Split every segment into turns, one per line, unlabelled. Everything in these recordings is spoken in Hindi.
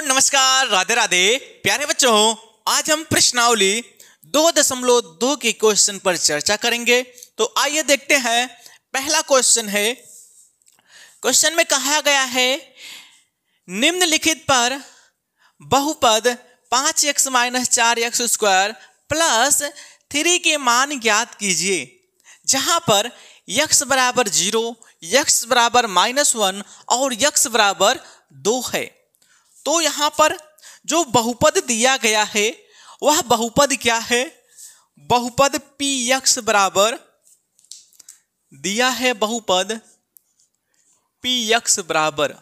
नमस्कार, राधे राधे प्यारे बच्चों। आज हम प्रश्नावली 2.2 के क्वेश्चन पर चर्चा करेंगे। तो आइए देखते हैं। पहला क्वेश्चन है, क्वेश्चन में कहा गया है निम्नलिखित पर बहुपद 5x - 4x स्क्वायर प्लस 3 के मान ज्ञात कीजिए, जहां पर x बराबर 0, x बराबर -1 और x बराबर 2 है। तो यहां पर जो बहुपद दिया गया है वह बहुपद क्या है? बहुपद px बराबर दिया है, बहुपद px बराबर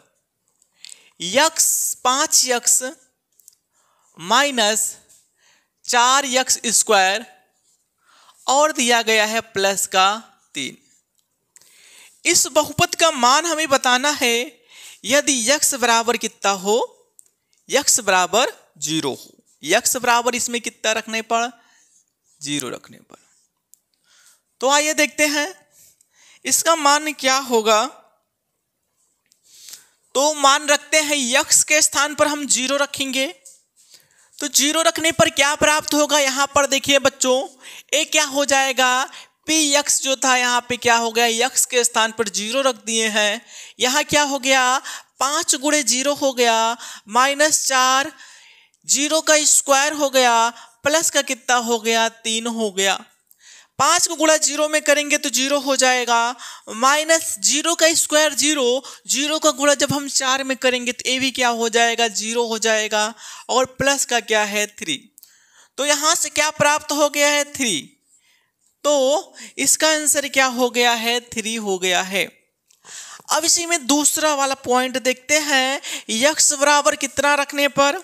x 5x minus 4x square और दिया गया है प्लस का 3। इस बहुपद का मान हमें बताना है यदि x बराबर कितना हो, x बराबर 0 हो। x बराबर इसमें कितना रखने पर? 0 रखने पर। तो आइए देखते हैं इसका मान क्या होगा। तो मान रखते हैं x के स्थान पर हम 0 रखेंगे। तो 0 रखने पर क्या प्राप्त होगा? यहां पर देखिए बच्चों, ए क्या हो जाएगा? px जो था यहाँ पे क्या हो गया? x के स्थान पर 0 रख दिए हैं। यहाँ क्या हो गया? 5 गुणे 0 हो गया, -4, 0 का स्क्वायर हो गया, प्लस का कितना हो गया? 3 हो गया। 5 को गुणा 0 में करेंगे तो 0 हो जाएगा, -0 का स्क्वायर 0, 0 का गुणा जब हम 4 में करेंगे तो ये भी क्या हो जाएगा? 0 हो जाएगा। और प्लस का क्या है? 3। तो यहां से क्या प्राप्त हो गया है? 3। तो इसका आंसर क्या हो गया है? 3 हो गया है। अब इसी में दूसरा वाला पॉइंट देखते हैं, x बराबर कितना रखने पर।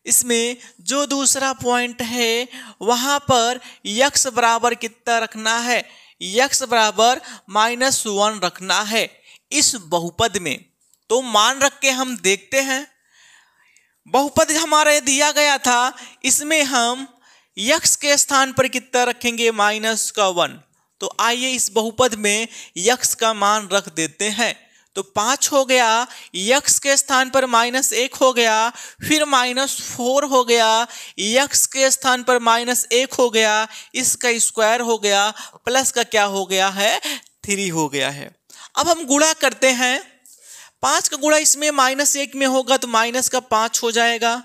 इसमें जो दूसरा पॉइंट है वहां पर x बराबर कितना रखना है? x बराबर -1 रखना है इस बहुपद में। तो मान रख के हम देखते हैं, बहुपद हमारा दिया गया था, इसमें हम x के स्थान पर कितना रखेंगे? -1। तो आइए इस बहुपद में x का मान रख देते हैं। तो 5 हो गया, x के स्थान पर -1 हो गया, फिर -4 हो गया, x के स्थान पर -1 हो गया, इसका स्क्वायर हो गया, प्लस का क्या हो गया है? 3 हो गया है। अब हम गुणा करते हैं। 5 का गुणा इसमें -1 में होगा तो माइनस का 5 हो जाएगा,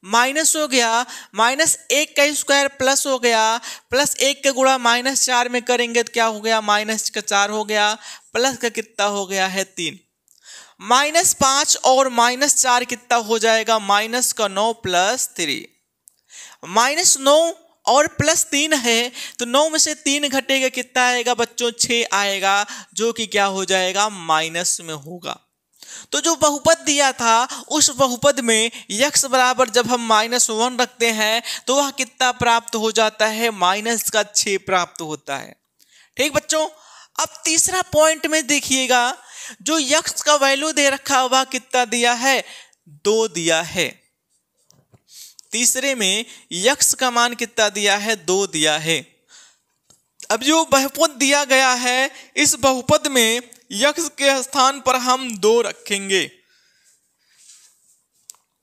माइनस हो गया, -1 का स्क्वायर प्लस हो गया, प्लस 1 का गुणा -4 में करेंगे तो क्या हो गया? -4 हो गया, प्लस का कितना हो गया है? 3। -5 और -4 कितना हो जाएगा? -9 प्लस 3। -9 और प्लस 3 है तो 9 में से 3 घटेगा, कितना आएगा बच्चों? 6 आएगा, जो कि क्या हो जाएगा? माइनस में होगा। तो जो बहुपद दिया था उस बहुपद में x बराबर जब हम -1 रखते हैं तो वह कितना प्राप्त हो जाता है? -6 प्राप्त होता है। ठीक बच्चों, अब तीसरा पॉइंट में देखिएगा, जो x का वैल्यू दे रखा हुआ कितना दिया है? 2 दिया है। तीसरे में x का मान कितना दिया है? 2 दिया है। अब जो बहुपद दिया गया है इस बहुपद में x के स्थान पर हम 2 रखेंगे।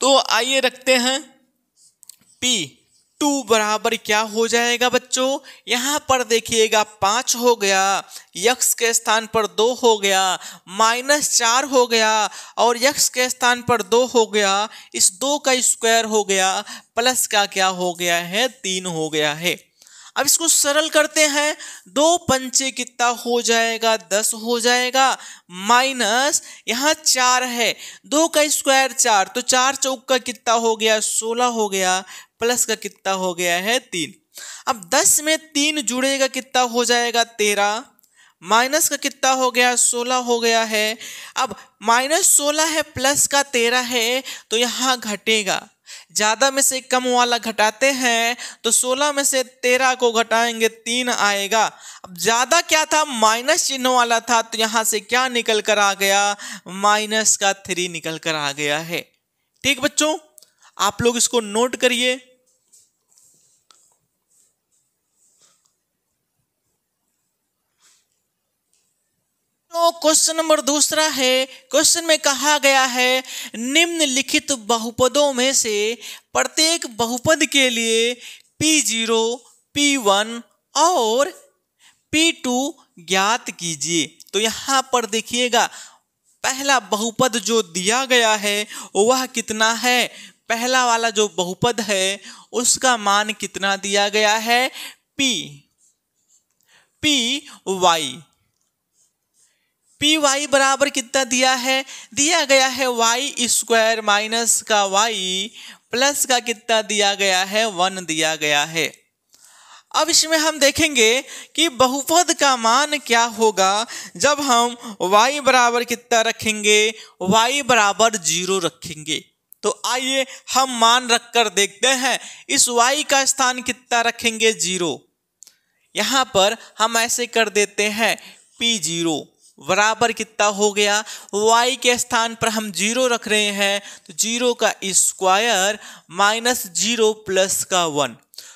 तो आइए रखते हैं, p2 बराबर क्या हो जाएगा बच्चों? यहां पर देखिएगा 5 हो गया, x के स्थान पर 2 हो गया, -4 हो गया और x के स्थान पर 2 हो गया, इस 2 का स्क्वायर हो गया, प्लस का क्या हो गया है? 3 हो गया है। अब इसको सरल करते हैं, 2 पंचे कितना हो जाएगा? 10 हो जाएगा, माइनस यहाँ 4 है, 2 का स्क्वायर 4, तो 4 चौक का कितना हो गया? 16 हो गया, प्लस का कितना हो गया है? 3। अब 10 में 3 जुड़ेगा, कितना हो जाएगा? 13, माइनस का कितना हो गया? 16 हो गया है। अब -16 है, प्लस का 13 है, तो यहाँ घटेगा, ज्यादा में से कम वाला घटाते हैं तो 16 में से 13 को घटाएंगे 3 आएगा। अब ज्यादा क्या था? माइनस चिन्ह वाला था, तो यहां से क्या निकल कर आ गया? -3 निकल कर आ गया है। ठीक बच्चों, आप लोग इसको नोट करिए। तो क्वेश्चन नंबर दूसरा है। क्वेश्चन में कहा गया है निम्नलिखित बहुपदों में से प्रत्येक बहुपद के लिए P0, P1 और P2 ज्ञात कीजिए। तो यहाँ पर देखिएगा पहला बहुपद जो दिया गया है वह कितना है। पहला वाला जो बहुपद है उसका मान कितना दिया गया है, पी वाई बराबर कितना दिया है, दिया गया है वाई स्क्वायर माइनस का वाई प्लस का कितना दिया गया है, 1 दिया गया है। अब इसमें हम देखेंगे कि बहुपद का मान क्या होगा जब हम y बराबर कितना रखेंगे, y बराबर 0 रखेंगे। तो आइए हम मान रखकर देखते हैं। इस y का स्थान कितना रखेंगे, 0। यहाँ पर हम ऐसे कर देते हैं P0 बराबर कितना हो गया, y के स्थान पर हम 0 रख रहे हैं तो 0 का स्क्वायर माइनस 0 प्लस का 1।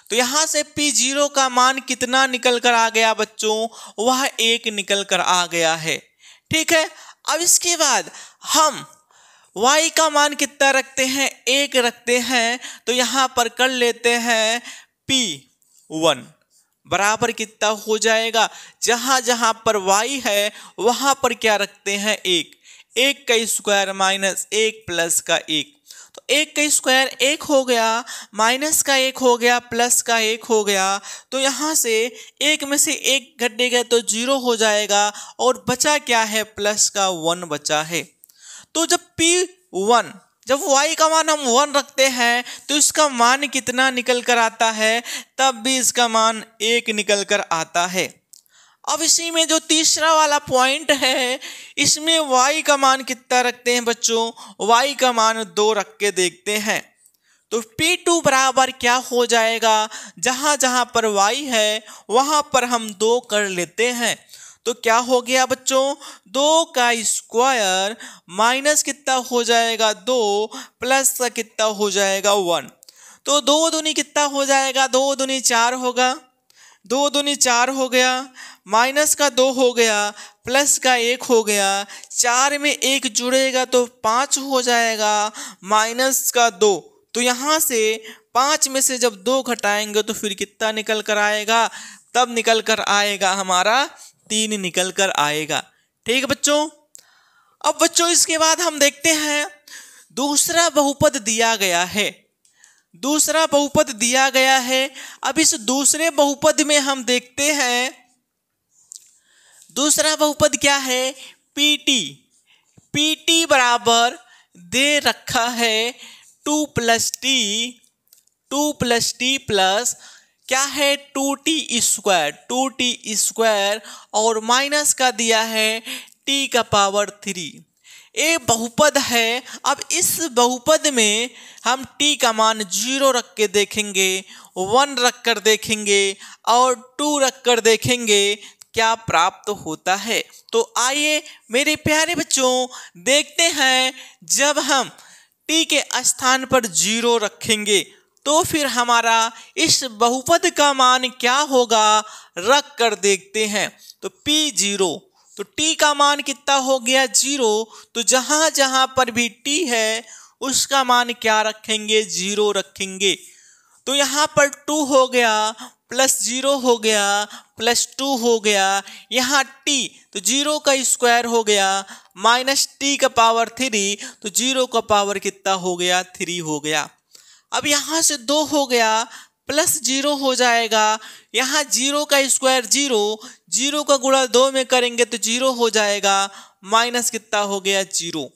तो यहाँ से P0 का मान कितना निकल कर आ गया बच्चों, वह 1 निकल कर आ गया है। ठीक है, अब इसके बाद हम y का मान कितना रखते हैं, 1 रखते हैं। तो यहाँ पर कर लेते हैं P1 बराबर कितना हो जाएगा, जहां जहां पर y है वहां पर क्या रखते हैं, 1 का स्क्वायर माइनस 1 प्लस का 1। तो 1 का स्क्वायर 1 हो गया, माइनस का 1 हो गया, प्लस का 1 हो गया। तो यहाँ से 1 में से 1 घटेगा तो 0 हो जाएगा और बचा क्या है, प्लस का 1 बचा है। तो जब P1 जब y का मान हम 1 रखते हैं तो इसका मान कितना निकल कर आता है, तब भी इसका मान 1 निकल कर आता है। अब इसी में जो तीसरा वाला पॉइंट है इसमें y का मान कितना रखते हैं बच्चों, y का मान 2 रख के देखते हैं। तो P2 बराबर क्या हो जाएगा, जहां जहां पर y है वहां पर हम 2 कर लेते हैं। तो क्या हो गया बच्चों, 2 का स्क्वायर माइनस कितना हो जाएगा, 2 प्लस का कितना हो जाएगा, 1। तो 2 दूनी कितना हो जाएगा, 2 दूनी 4 होगा, 2 दूनी 4 हो गया, माइनस का 2 हो गया, प्लस का 1 हो गया, 4 में 1 जुड़ेगा तो 5 हो जाएगा, माइनस का 2। तो यहाँ से 5 में से जब 2 घटाएंगे तो फिर कितना निकल कर आएगा, तब निकल कर आएगा हमारा 3 निकल कर आएगा। ठीक है बच्चों। अब बच्चों इसके बाद हम देखते हैं दूसरा बहुपद दिया गया है, दूसरा बहुपद दिया गया है। अब इस दूसरे बहुपद में हम देखते हैं दूसरा बहुपद क्या है, पीटी बराबर दे रखा है 2 प्लस टी प्लस क्या है 2t स्क्वायर और माइनस का दिया है t का पावर 3। ये बहुपद है। अब इस बहुपद में हम t का मान 0 रख के देखेंगे, 1 रख कर देखेंगे और 2 रख कर देखेंगे क्या प्राप्त होता है। तो आइए मेरे प्यारे बच्चों देखते हैं, जब हम t के स्थान पर 0 रखेंगे तो फिर हमारा इस बहुपद का मान क्या होगा, रख कर देखते हैं। तो P0 तो t का मान कितना हो गया, 0। तो जहां जहां पर भी t है उसका मान क्या रखेंगे, 0 रखेंगे। तो यहाँ पर 2 हो गया प्लस 0 हो गया प्लस 2 हो गया, यहाँ t तो 0 का स्क्वायर हो गया माइनस t का पावर 3 तो 0 का पावर कितना हो गया, 3 हो गया। अब यहाँ से 2 हो गया प्लस 0 हो जाएगा, यहाँ 0 का स्क्वायर 0 का गुणा 2 में करेंगे तो 0 हो जाएगा, माइनस कितना हो गया, 0।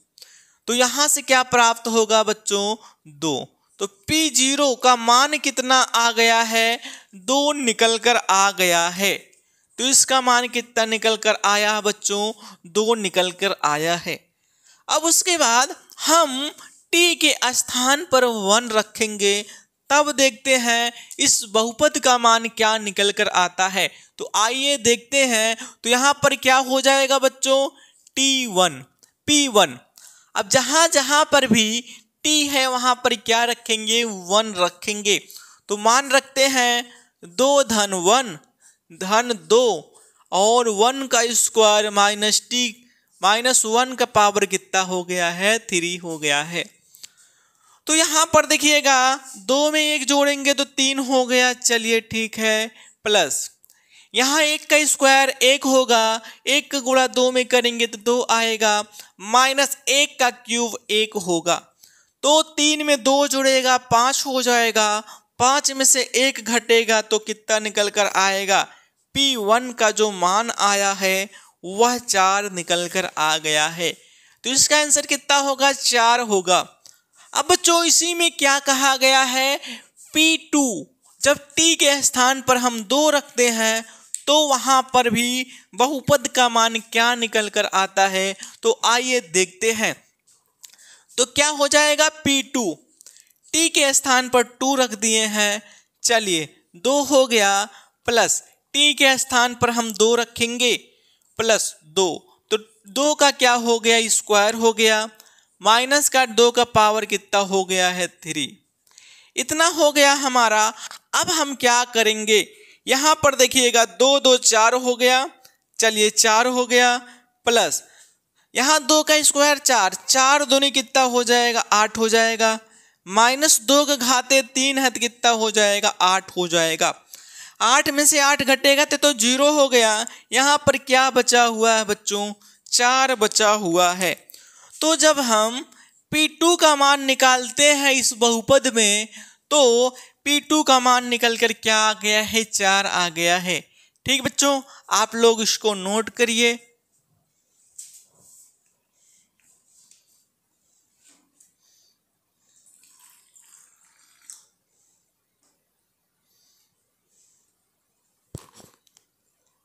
तो यहाँ से क्या प्राप्त होगा बच्चों, 2। तो P0 का मान कितना आ गया है, 2 निकल कर आ गया है। तो इसका मान कितना निकल कर आया बच्चों, 2 निकल कर आया है। अब उसके बाद हम t के स्थान पर 1 रखेंगे, तब देखते हैं इस बहुपद का मान क्या निकल कर आता है। तो आइए देखते हैं। तो यहाँ पर क्या हो जाएगा बच्चों, P1। अब जहां जहां पर भी t है वहां पर क्या रखेंगे, 1 रखेंगे। तो मान रखते हैं 2 धन 1 धन 2 और 1 का स्क्वायर माइनस टी माइनस 1 का पावर कितना हो गया है 3 हो गया है। तो यहाँ पर देखिएगा 2 में 1 जोड़ेंगे तो 3 हो गया, चलिए ठीक है, प्लस यहाँ 1 का स्क्वायर 1 होगा, 1 का गुणा 2 में करेंगे तो 2 आएगा, माइनस 1 का क्यूब 1 होगा, तो 3 में 2 जुड़ेगा 5 हो जाएगा, 5 में से 1 घटेगा तो कितना निकल कर आएगा, P1 का जो मान आया है वह 4 निकल कर आ गया है। तो इसका आंसर कितना होगा 4 होगा। अब बच्चों इसी में क्या कहा गया है P2, जब t के स्थान पर हम 2 रखते हैं तो वहां पर भी बहुपद का मान क्या निकल कर आता है, तो आइए देखते हैं। तो क्या हो जाएगा P2, t के स्थान पर 2 रख दिए हैं, चलिए 2 हो गया, प्लस t के स्थान पर हम 2 रखेंगे प्लस 2, तो 2 का क्या हो गया स्क्वायर हो गया, माइनस का 2 का पावर कितना हो गया है 3, इतना हो गया हमारा। अब हम क्या करेंगे, यहाँ पर देखिएगा 2 2 4 हो गया, चलिए 4 हो गया, प्लस यहाँ 2 का स्क्वायर 4, 4 दूनी कितना हो जाएगा 8 हो जाएगा, माइनस 2 का घाते 3 है तो कितना हो जाएगा 8 हो जाएगा, 8 में से 8 घटेगा तो 0 हो गया। यहाँ पर क्या बचा हुआ है बच्चों 4 बचा हुआ है। तो जब हम P2 का मान निकालते हैं इस बहुपद में तो P2 का मान निकल कर क्या आ गया है 4 आ गया है। ठीक बच्चों, आप लोग इसको नोट करिए।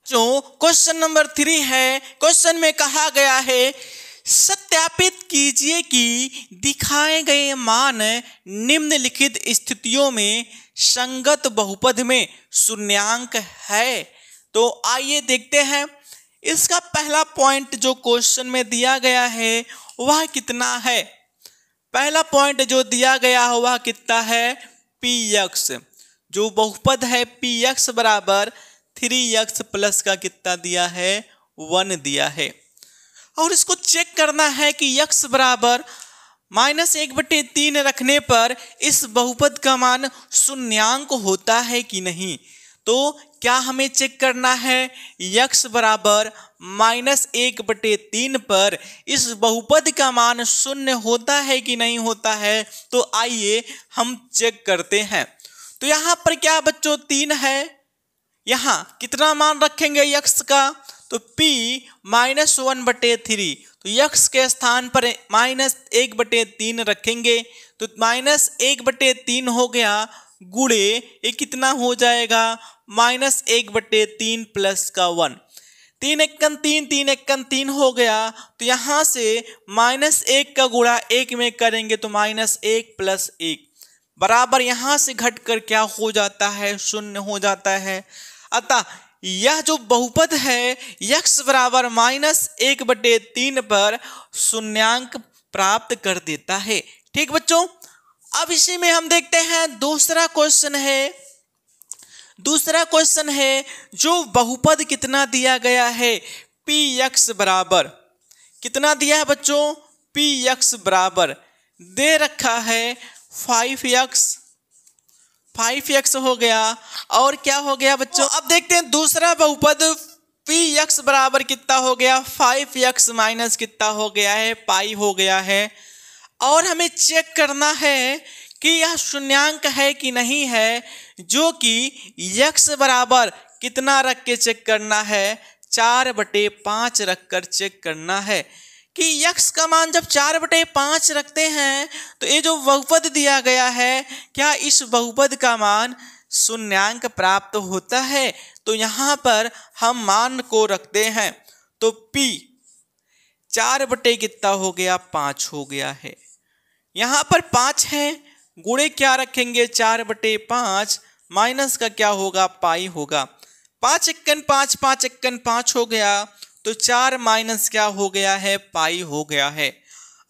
जो क्वेश्चन नंबर 3 है, क्वेश्चन में कहा गया है सत्यापित कीजिए कि दिखाए गए मान निम्नलिखित स्थितियों में संगत बहुपद में शून्यांक है। तो आइए देखते हैं। इसका पहला पॉइंट जो क्वेश्चन में दिया गया है वह कितना है, पहला पॉइंट जो दिया गया है वह कितना है px, जो बहुपद है px बराबर 3x प्लस का कितना दिया है 1 दिया है। और इसको चेक करना है कि x बराबर -1/3 रखने पर इस बहुपद का मान शून्यांक होता है कि नहीं। तो क्या हमें चेक करना है x बराबर -1/3 पर इस बहुपद का मान शून्य होता है कि नहीं होता है। तो आइए हम चेक करते हैं। तो यहाँ पर क्या बच्चों 3 है, यहाँ कितना मान रखेंगे x का, तो p -1/3, तो x के स्थान पर -1/3 रखेंगे तो -1/3 हो गया, गुणे ये कितना हो जाएगा -1/3 प्लस का 1, 3 एकम 3 3 एकम 3 हो गया। तो यहाँ से -1 का गुणा 1 में करेंगे तो -1 प्लस 1 बराबर यहाँ से घटकर क्या हो जाता है 0 हो जाता है। अतः यह जो बहुपद है x बराबर -1/3 पर शून्यांक प्राप्त कर देता है। ठीक बच्चों, अब इसी में हम देखते हैं दूसरा क्वेश्चन है जो बहुपद कितना दिया गया है px बराबर कितना दिया है बच्चों, px बराबर दे रखा है 5x हो गया। और क्या हो गया बच्चों, अब देखते हैं दूसरा बहुपद px बराबर कितना हो गया 5x माइनस कितना हो गया है पाई हो गया है। और हमें चेक करना है कि यह शून्यांक है कि नहीं है, जो कि x बराबर कितना रख के चेक करना है 4/5 रखकर चेक करना है कि x का मान जब 4/5 रखते हैं तो ये जो बहुपद दिया गया है क्या इस बहुपद का मान शून्यांक प्राप्त होता है। तो यहाँ पर हम मान को रखते हैं तो p 4/ कितना हो गया 5 हो गया है, यहाँ पर 5 है, गुणे क्या रखेंगे 4/5 माइनस का क्या होगा पाई होगा, 5 एकन 5 5 एकन 5 हो गया, तो 4 माइनस क्या हो गया है पाई हो गया है।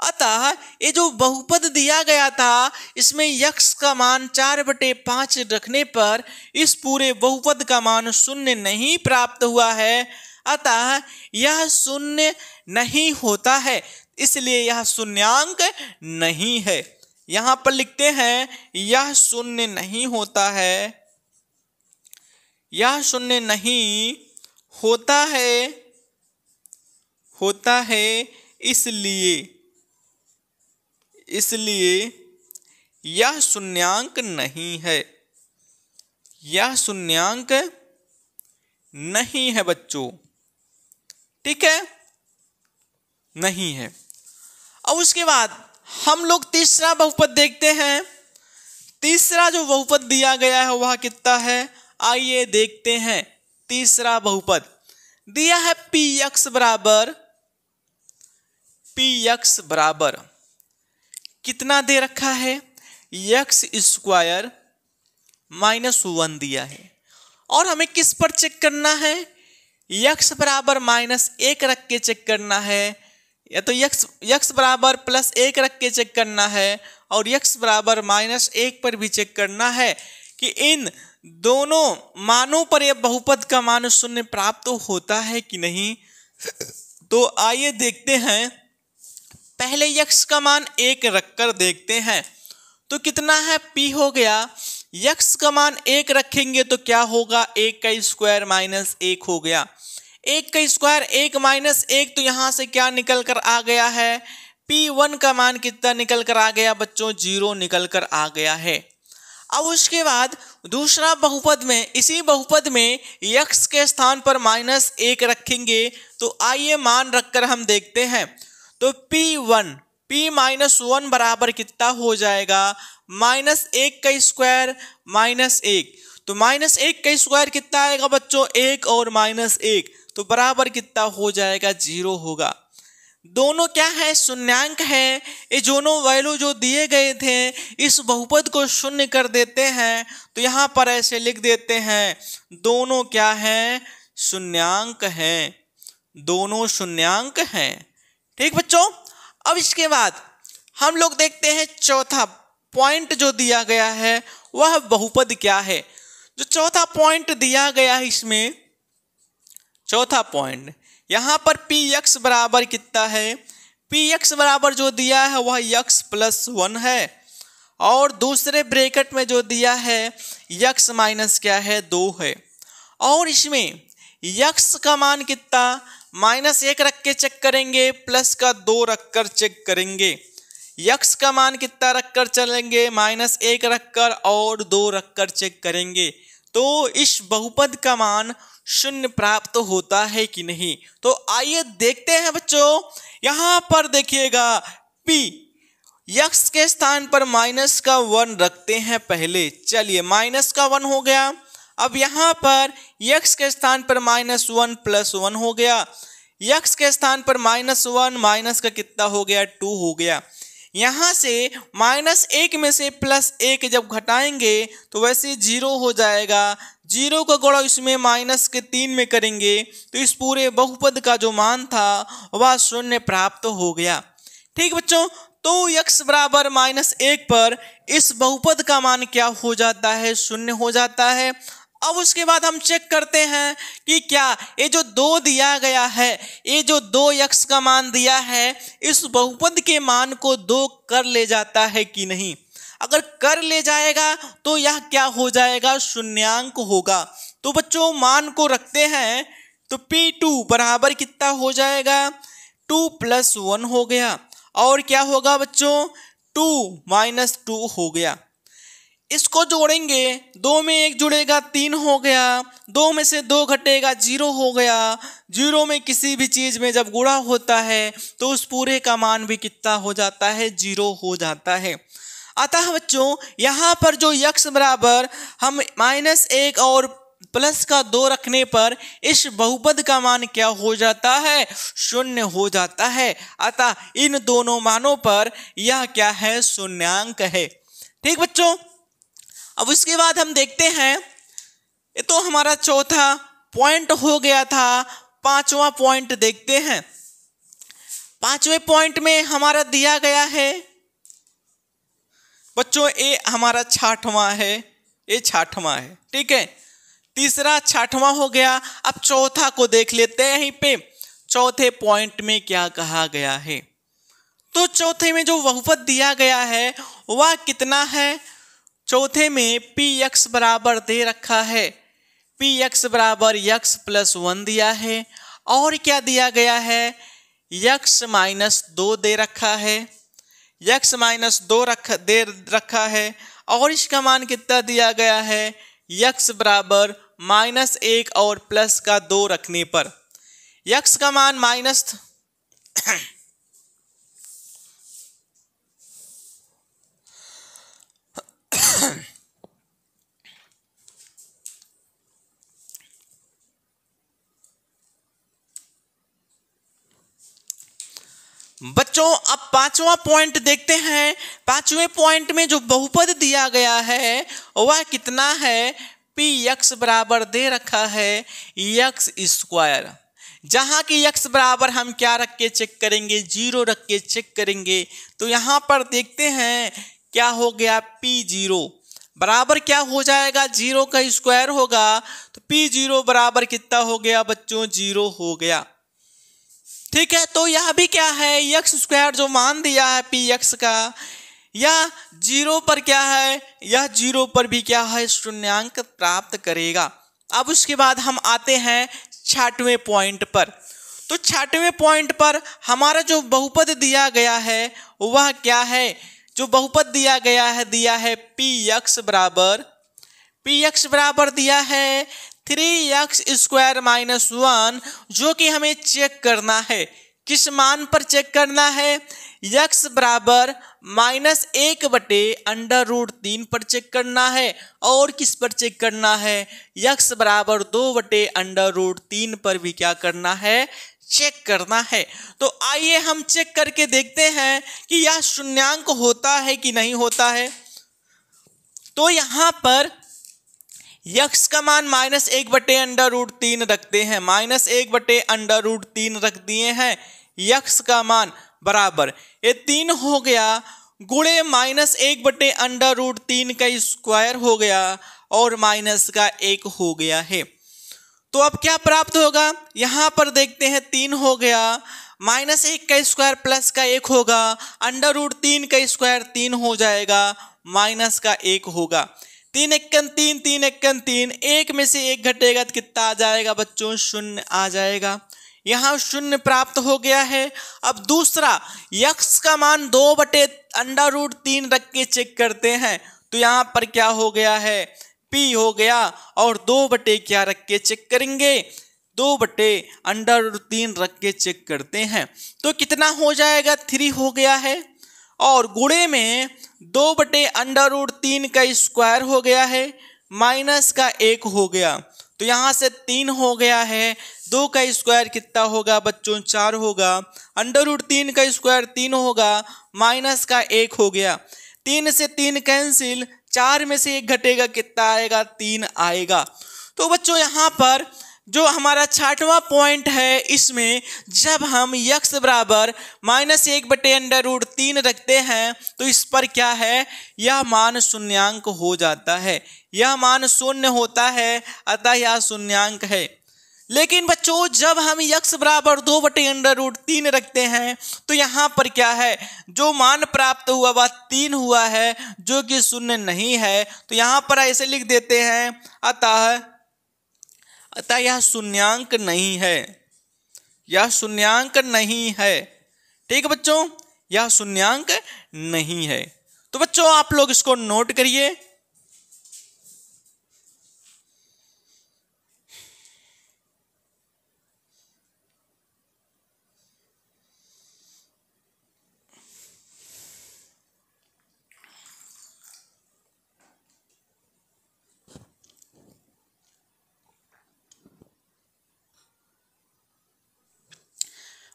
अतः ये जो बहुपद दिया गया था इसमें यक्स का मान 4/5 रखने पर इस पूरे बहुपद का मान शून्य नहीं प्राप्त हुआ है, अतः यह शून्य नहीं होता है, इसलिए यह शून्यांक नहीं है। यहां पर लिखते हैं यह शून्य नहीं होता है, यह शून्य नहीं होता है इसलिए यह शून्यांक नहीं है, यह शून्यांक नहीं है बच्चों, ठीक है, नहीं है। अब उसके बाद हम लोग तीसरा बहुपद देखते हैं। तीसरा जो बहुपद दिया गया है वह कितना है, आइए देखते हैं। तीसरा बहुपद दिया है पी यक्स बराबर कितना दे रखा है, यक्स स्क्वायर -1 दिया है, और हमें किस पर चेक करना है, यक्स बराबर -1 रख के चेक करना है, या तो यक्स बराबर +1 रख के चेक करना है, और यक्स बराबर -1 पर भी चेक करना है कि इन दोनों मानों पर यह बहुपद का मान शून्य प्राप्त होता है कि नहीं। तो आइए देखते हैं। पहले यक्स का मान 1 रखकर देखते हैं तो कितना है, p हो गया। यक्स का मान 1 रखेंगे तो क्या होगा, 1 का स्क्वायर -1 हो गया। 1 का स्क्वायर 1 -1, तो यहां से क्या निकल कर आ गया है, p1 का मान कितना निकल कर आ गया बच्चों, 0 निकल कर आ गया है। अब उसके बाद दूसरा बहुपद में, इसी बहुपद में यक्स के स्थान पर -1 रखेंगे, तो आइए मान रखकर हम देखते हैं। तो p-1 बराबर कितना हो जाएगा, -1 का स्क्वायर -1, तो -1 का स्क्वायर कितना आएगा बच्चों, 1 और -1, तो बराबर कितना हो जाएगा, 0 होगा। दोनों क्या है, शून्यांक है। ये दोनों वैल्यू जो दिए गए थे इस बहुपद को शून्य कर देते हैं, तो यहाँ पर ऐसे लिख देते हैं दोनों क्या हैं, शून्यांक हैं, दोनों शून्यांक हैं। ठीक बच्चों, अब इसके बाद हम लोग देखते हैं चौथा पॉइंट जो दिया गया है वह बहुपद क्या है। जो चौथा पॉइंट दिया गया है इसमें, चौथा पॉइंट यहाँ पर पी यक्स बराबर कितना है, पी यक्स बराबर जो दिया है वह यक्स +1 है, और दूसरे ब्रैकेट में जो दिया है यक्स माइनस क्या है, 2 है, और इसमें यक्स का मान कितना, -1 रख के चेक करेंगे, प्लस का 2 रखकर चेक करेंगे। यक्स का मान कितना रखकर चलेंगे, -1 रखकर और 2 रखकर चेक करेंगे, तो इस बहुपद का मान शून्य प्राप्त होता है कि नहीं। तो आइए देखते हैं बच्चों, यहां पर देखिएगा p यक्स के स्थान पर -1 रखते हैं पहले, चलिए -1 हो गया। अब यहां पर यक्स के स्थान पर -1 +1 हो गया, यक्स के स्थान पर -1 माइनस का कितना हो गया, 2 हो गया। यहां से -1 में से +1 जब घटाएंगे तो वैसे 0 हो जाएगा, 0 का गुणा इसमें -3 में करेंगे तो इस पूरे बहुपद का जो मान था वह शून्य प्राप्त हो गया। ठीक बच्चों, तो x बराबर -1 पर इस बहुपद का मान क्या हो जाता है, शून्य हो जाता है। अब उसके बाद हम चेक करते हैं कि क्या ये जो 2 दिया गया है, ये जो 2x का मान दिया है इस बहुपद के मान को 2 कर ले जाता है कि नहीं। अगर कर ले जाएगा तो यह क्या हो जाएगा, शून्यांक होगा। तो बच्चों मान को रखते हैं, तो p2 बराबर कितना हो जाएगा, 2 + 1 हो गया, और क्या होगा बच्चों, 2 - 2 हो गया। इसको जोड़ेंगे, 2 में 1 जुड़ेगा 3 हो गया, 2 में से 2 घटेगा 0 हो गया। 0 में किसी भी चीज में जब गुणा होता है तो उस पूरे का मान भी कितना हो जाता है, 0 हो जाता है। अतः बच्चों यहाँ पर जो यक्स बराबर हम -1 और प्लस का 2 रखने पर इस बहुपद का मान क्या हो जाता है, शून्य हो जाता है। अतः इन दोनों मानों पर यह क्या है, शून्यांक है। ठीक बच्चों, अब उसके बाद हम देखते हैं, ये तो हमारा चौथा पॉइंट हो गया था। पांचवा पॉइंट देखते हैं। 5वें पॉइंट में हमारा दिया गया है बच्चों ए हमारा 6वां है, ये 6वां है, ठीक है। तीसरा 6वां हो गया। अब चौथा को देख लेते हैं। यहीं पे चौथे पॉइंट में क्या कहा गया है, तो चौथे में जो बहुपद दिया गया है वह कितना है। चौथे में पी एक्स बराबर दे रखा है, पी एक्स बराबर x + 1 दिया है, और क्या दिया गया है, x - 2 दे रखा है, x - 2 दे रखा है, और इसका मान कितना दिया गया है, x बराबर -1 और प्लस का 2 रखने पर x का मान बच्चों अब 5वां पॉइंट देखते हैं। 5वें पॉइंट में जो बहुपद दिया गया है वह कितना है, पी एक्स बराबर दे रखा है x², जहां की x बराबर हम क्या रख के चेक करेंगे, 0 रख के चेक करेंगे। तो यहां पर देखते हैं क्या हो गया, p0 बराबर क्या हो जाएगा, 0 का स्क्वायर होगा, तो p0 बराबर कितना हो गया बच्चों, 0 हो गया, ठीक है। तो यह भी क्या है, x² जो मान दिया है पी एक्स का, यह 0 पर क्या है, यह 0 पर भी क्या है, शून्यांक प्राप्त करेगा। अब उसके बाद हम आते हैं 6वें पॉइंट पर। तो 6वें पॉइंट पर हमारा जो बहुपद दिया गया है वह क्या है, जो बहुपद दिया है पी एक्स बराबर दिया है 3x² - 1, जो कि हमें चेक करना है, किस मान पर चेक करना है, x बराबर -1/√3 पर चेक करना है, और किस पर चेक करना है, x बराबर 2/√3 पर भी क्या करना है, चेक करना है। तो आइए हम चेक करके देखते हैं कि यह शून्यांक होता है कि नहीं होता है। तो यहां पर x का मान -1/√3 रखते हैं, -1/√3 रख दिए हैं, x का मान बराबर ये 3 हो गया, गुणे -1/√3 का स्क्वायर हो गया, और माइनस का 1 हो गया है। तो अब क्या प्राप्त होगा, यहां पर देखते हैं 3 हो गया, -1 का स्क्वायर प्लस का 1 होगा, √3 का स्क्वायर 3 हो जाएगा, माइनस का 1 होगा, 3 × 3 3 × 3, 1 में से 1 घटेगा तो कितना आ जाएगा बच्चों, 0 आ जाएगा, यहाँ 0 प्राप्त हो गया है। अब दूसरा x का मान 2/√3 रख के चेक करते हैं। तो यहाँ पर क्या हो गया है, p हो गया, और 2 क्या रख के चेक करेंगे, 2/√3 रख के चेक करते हैं। तो कितना हो जाएगा, 3 हो गया है, और गुणे में 2/√3 का स्क्वायर हो गया है, माइनस का 1 हो गया, तो यहाँ से 3 हो गया है, 2 का स्क्वायर कितना होगा बच्चों, 4 होगा, √3 का स्क्वायर 3 होगा, माइनस का 1 हो गया, 3 से 3 कैंसिल, 4 में से 1 घटेगा, कितना आएगा, 3 आएगा। तो बच्चों यहाँ पर जो हमारा 6वां पॉइंट है, इसमें जब हम x बराबर -1/√3 रखते हैं तो इस पर क्या है, यह मान शून्यांक हो जाता है, यह मान शून्य होता है, अतः यह शून्यांक है। लेकिन बच्चों जब हम x बराबर 2/√3 रखते हैं तो यहाँ पर क्या है, जो मान प्राप्त हुआ वह 3 हुआ है, जो कि शून्य नहीं है। तो यहाँ पर ऐसे लिख देते हैं, अतः यह शून्यांक नहीं है, यह शून्यांक नहीं है, ठीक है बच्चों, यह शून्यांक नहीं है। तो बच्चों आप लोग इसको नोट करिए।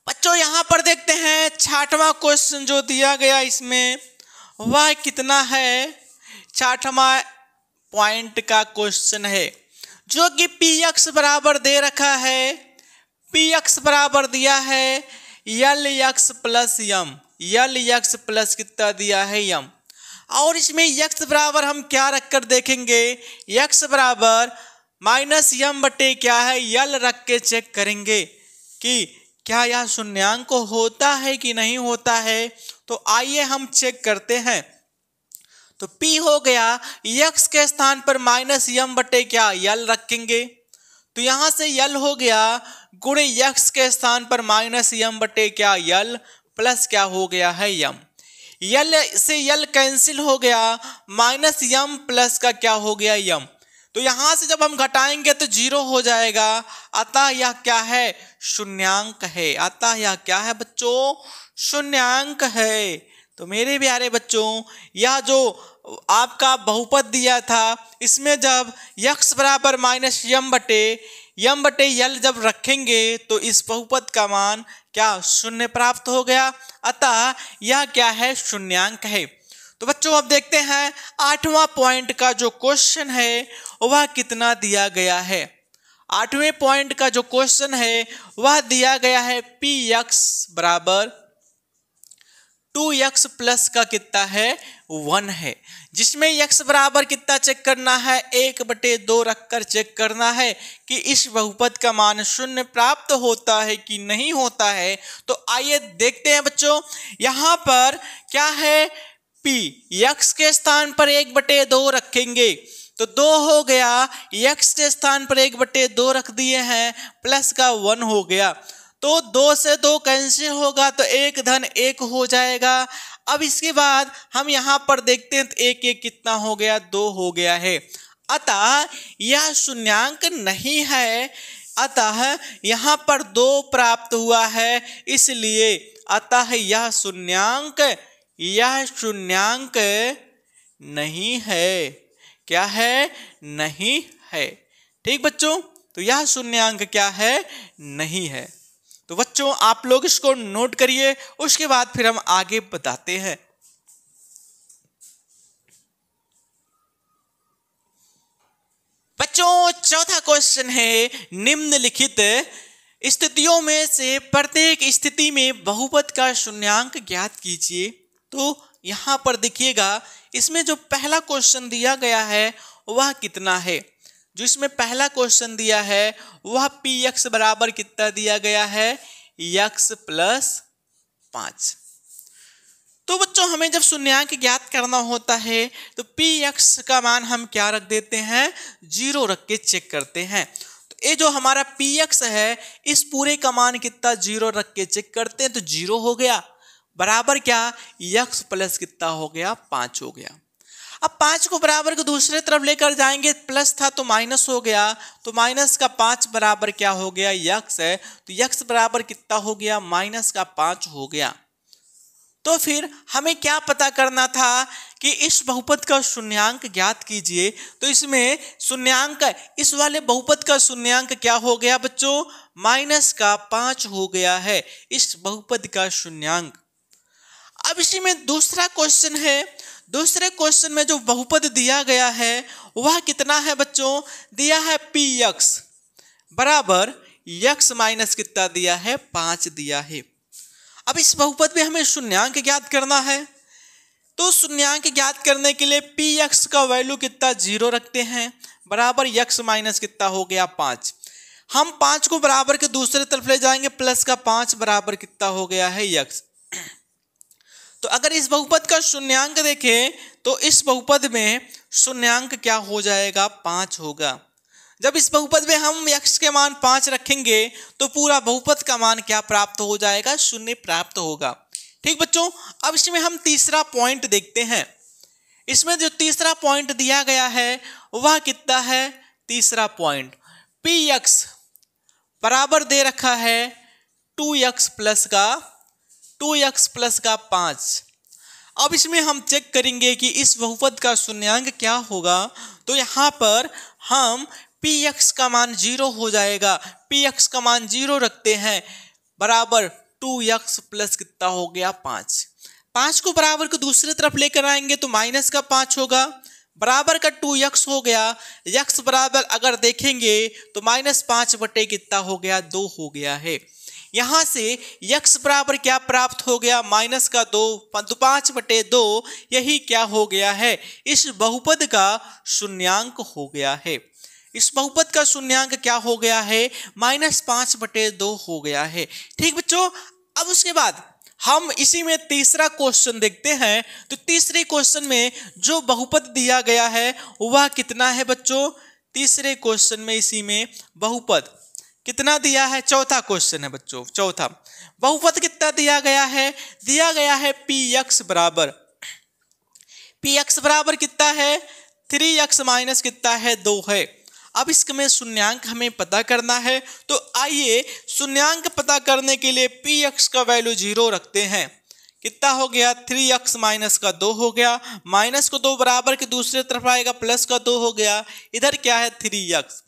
बच्चों यहां पर देखते हैं 6वां क्वेश्चन जो दिया गया इसमें वह कितना है, 6वां पॉइंट का क्वेश्चन है, जो कि px बराबर दे रखा है, px बराबर दिया है यल यक्स प्लस यम, यल यक्स प्लस कितना दिया है यम। और इसमें यक्स बराबर हम क्या रखकर देखेंगे, यक्स बराबर माइनस यम बटे क्या है यल रख के चेक करेंगे कि क्या यह शून्यांक होता है कि नहीं होता है। तो आइए हम चेक करते हैं। तो P हो गया, यक्स के स्थान पर माइनस यम बटे क्या यल रखेंगे, तो यहां से यल हो गया गुणे यक्स के स्थान पर माइनस यम बटे क्या यल प्लस क्या हो गया है यम। यल से यल कैंसिल हो गया, माइनस यम प्लस का क्या हो गया यम। तो यहां से जब हम घटाएंगे तो 0 हो जाएगा, अतः यह क्या है शून्यांक है, अतः यह क्या है बच्चों शून्यांक है। तो मेरे प्यारे बच्चों यह जो आपका बहुपद दिया था इसमें जब यक्स बराबर माइनस यम बटे यल जब रखेंगे तो इस बहुपद का मान क्या शून्य प्राप्त हो गया, अतः यह क्या है शून्यांक है। तो बच्चों अब देखते हैं 8वां पॉइंट का जो क्वेश्चन है वह कितना दिया गया है। 8वें पॉइंट का जो क्वेश्चन है वह दिया गया है पी यक्स बराबर 2x प्लस का कितना है 1 है, जिसमें x बराबर कितना चेक करना है 1/2 रखकर चेक करना है कि इस बहुपद का मान शून्य प्राप्त होता है कि नहीं होता है। तो आइए देखते हैं बच्चों, यहां पर क्या है p x के स्थान पर 1/2 रखेंगे तो 2 हो गया, x के स्थान पर 1/2 रख दिए हैं प्लस का 1 हो गया, तो 2 से 2 कैंसिल होगा तो 1 धन 1 हो जाएगा। अब इसके बाद हम यहां पर देखते हैं तो 1 1 कितना हो गया 2 हो गया है, अतः यह शून्यांक नहीं है, अतः यहां पर 2 प्राप्त हुआ है, इसलिए अतः यह शून्यांक नहीं है। क्या है नहीं है, ठीक बच्चों। तो यह शून्यांक क्या है नहीं है। तो बच्चों आप लोग इसको नोट करिए, उसके बाद फिर हम आगे बताते हैं। बच्चों चौथा क्वेश्चन है निम्नलिखित स्थितियों में से प्रत्येक स्थिति में बहुपद का शून्यांक ज्ञात कीजिए। तो यहां पर देखिएगा इसमें जो पहला क्वेश्चन दिया गया है वह कितना है, जो इसमें पहला क्वेश्चन दिया है वह पी एक्स बराबर कितना दिया गया है x प्लस 5। तो बच्चों हमें जब शून्यांक ज्ञात करना होता है तो पी एक्स का मान हम क्या रख देते हैं 0 रख के चेक करते हैं। तो ये जो हमारा पी एक्स है इस पूरे का मान कितना 0 रख के चेक करते हैं तो 0 हो गया, बराबर क्या x प्लस कितना हो गया 5 हो गया। अब 5 को बराबर को दूसरे तरफ लेकर जाएंगे, प्लस था तो माइनस हो गया, तो माइनस का 5 बराबर क्या हो गया x है, तो x बराबर कितना हो गया माइनस का 5 हो गया। तो फिर हमें क्या पता करना था कि इस बहुपद का शून्यांक ज्ञात कीजिए। तो इसमें शून्यांक इस वाले बहुपद का शून्यांक क्या हो गया बच्चों माइनस का 5 हो गया है इस बहुपद का शून्यांक। अब इसी में दूसरा क्वेश्चन है, दूसरे क्वेश्चन में जो बहुपद दिया गया है वह कितना है बच्चों, दिया है पी एक्स बराबर x माइनस कितना दिया है 5 दिया है। अब इस बहुपद में हमें शून्यांक ज्ञात करना है, तो शून्यांक ज्ञात करने के लिए पी एक्स का वैल्यू कितना 0 रखते हैं बराबर x माइनस कितना हो गया 5। हम 5 को बराबर के दूसरे तरफ ले जाएंगे, प्लस का 5 बराबर कितना हो गया है x। तो अगर इस बहुपद का शून्यांक देखें तो इस बहुपद में शून्यांक क्या हो जाएगा 5 होगा। जब इस बहुपद में हम x के मान 5 रखेंगे तो पूरा बहुपद का मान क्या प्राप्त हो जाएगा 0 प्राप्त होगा। ठीक बच्चों, अब इसमें हम तीसरा पॉइंट देखते हैं। इसमें जो तीसरा पॉइंट दिया गया है वह कितना है, तीसरा पॉइंट पी एक्स बराबर दे रखा है 2x प्लस का 5। अब इसमें हम चेक करेंगे कि इस बहुपद का शून्यांक क्या होगा। तो यहाँ पर हम px का मान 0 हो जाएगा, px का मान 0 रखते हैं बराबर 2x प्लस कितना हो गया 5। 5 को बराबर को दूसरी तरफ लेकर आएंगे तो माइनस का 5 होगा, बराबर का 2x हो गया। x बराबर अगर देखेंगे तो -5 बटे कितना हो गया 2 हो गया है। यहाँ से x बराबर क्या प्राप्त हो गया, माइनस का 5/2, यही क्या हो गया है, इस बहुपद का शून्यांक हो गया है। इस बहुपद का शून्यांक क्या हो गया है, -5/2 हो गया है। ठीक बच्चों, अब उसके बाद हम इसी में तीसरा क्वेश्चन देखते हैं। तो तीसरे क्वेश्चन में जो बहुपद दिया गया है वह कितना है बच्चों, तीसरे क्वेश्चन में इसी में बहुपद कितना दिया है, चौथा क्वेश्चन है बच्चों, चौथा बहुपद कितना दिया गया है, दिया गया है px बराबर कितना है, 3x माइनस कितना है, 2 है। अब इसमें शून्यांक हमें पता करना है, तो आइए शून्यांक पता करने के लिए px का वैल्यू 0 रखते हैं। कितना हो गया, 3x माइनस का 2 हो गया, माइनस को 2 बराबर के दूसरे तरफ आएगा, प्लस का 2 हो गया, इधर क्या है 3x,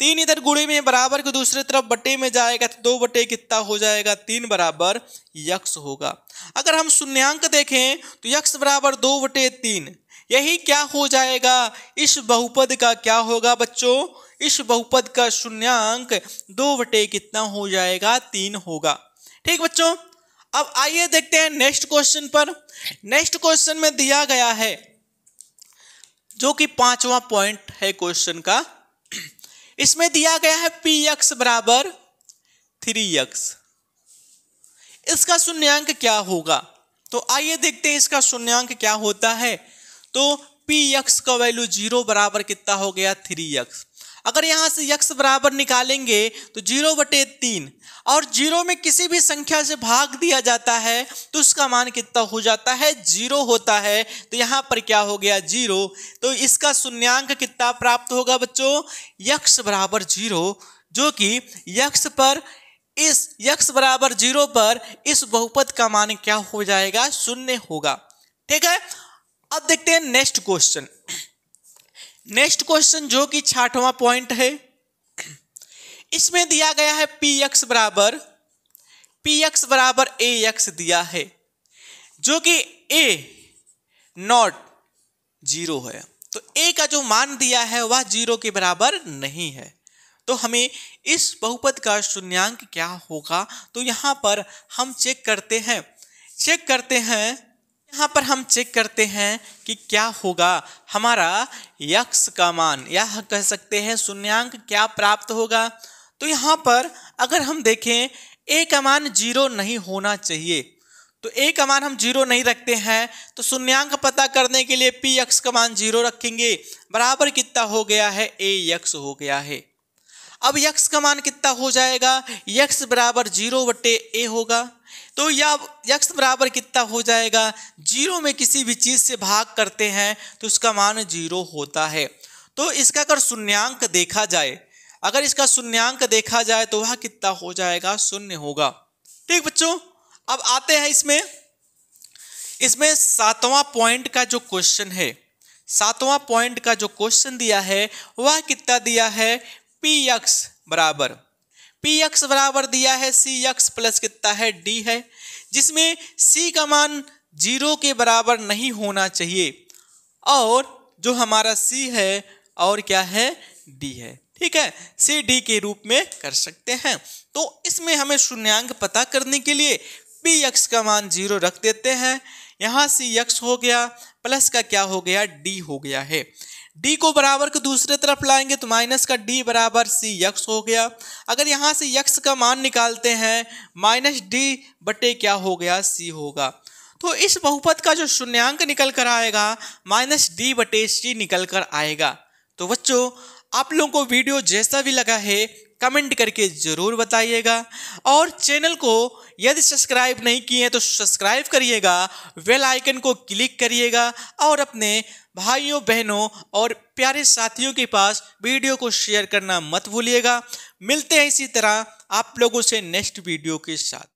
3 इधर गुणे में बराबर के दूसरे तरफ बटे में जाएगा, तो 2 बटे कितना हो जाएगा, 3 बराबर x होगा। अगर हम शून्यांक देखें तो x बराबर 2/3, यही क्या हो जाएगा, इस बहुपद का क्या होगा बच्चों, इस बहुपद का शून्यांक 2 कितना हो जाएगा, 3 होगा। ठीक बच्चों, अब आइए देखते हैं नेक्स्ट क्वेश्चन पर। नेक्स्ट क्वेश्चन में दिया गया है, जो कि 5वां पॉइंट है क्वेश्चन का, इसमें दिया गया है px बराबर 3x, इसका शून्यांक क्या होगा। तो आइए देखते हैं इसका शून्यांक क्या होता है। तो px का वैल्यू 0 बराबर कितना हो गया, 3x। अगर यहां से x बराबर निकालेंगे तो 0/3, और 0 में किसी भी संख्या से भाग दिया जाता है तो उसका मान कितना हो जाता है, 0 होता है। तो यहाँ पर क्या हो गया, 0। तो इसका शून्यांक कितना प्राप्त होगा बच्चों, x बराबर 0, जो कि x बराबर 0 पर इस बहुपद का मान क्या हो जाएगा, 0 होगा। ठीक है, अब देखते हैं नेक्स्ट क्वेश्चन। नेक्स्ट क्वेश्चन जो कि 6वां पॉइंट है, इसमें दिया गया है px बराबर ax दिया है, जो कि a नॉट 0 है। तो a का जो मान दिया है वह 0 के बराबर नहीं है। तो हमें इस बहुपद का शून्यांक क्या होगा, तो यहाँ पर हम चेक करते हैं कि क्या होगा हमारा x का मान, या कह सकते हैं शून्यांक क्या प्राप्त होगा। तो यहाँ पर अगर हम देखें a का मान 0 नहीं होना चाहिए, तो a का मान हम 0 नहीं रखते हैं, तो शून्यांक पता करने के लिए px का मान 0 रखेंगे, बराबर कितना हो गया है, ax हो गया है। अब x का मान कितना हो जाएगा, x बराबर 0/a होगा। तो या x बराबर कितना हो जाएगा, 0 में किसी भी चीज से भाग करते हैं तो उसका मान 0 होता है। तो इसका अगर शून्यांक देखा जाए, तो वह कितना हो जाएगा, 0 होगा। ठीक बच्चों, अब आते हैं इसमें 7वां पॉइंट का जो क्वेश्चन है, 7वां पॉइंट का जो क्वेश्चन दिया है वह कितना दिया है, px बराबर दिया है cx प्लस कितना है, d है, जिसमें c का मान 0 के बराबर नहीं होना चाहिए, और जो हमारा c है और क्या है, d है। ठीक है, c d के रूप में कर सकते हैं। तो इसमें हमें शून्यांक पता करने के लिए px का मान 0 रख देते हैं, यहाँ cx हो गया, प्लस का क्या हो गया, d हो गया है। d को बराबर को दूसरे तरफ लाएंगे तो माइनस का d बराबर cx हो गया। अगर यहाँ से x का मान निकालते हैं, -d बटे क्या हो गया, c होगा। तो इस बहुपद का जो शून्यांक निकल कर आएगा, -d/c निकल कर आएगा। तो बच्चों, आप लोगों को वीडियो जैसा भी लगा है कमेंट करके जरूर बताइएगा, और चैनल को यदि सब्सक्राइब नहीं किए हैं तो सब्सक्राइब करिएगा, बेल आइकन को क्लिक करिएगा, और अपने भाइयों बहनों और प्यारे साथियों के पास वीडियो को शेयर करना मत भूलिएगा। मिलते हैं इसी तरह आप लोगों से नेक्स्ट वीडियो के साथ।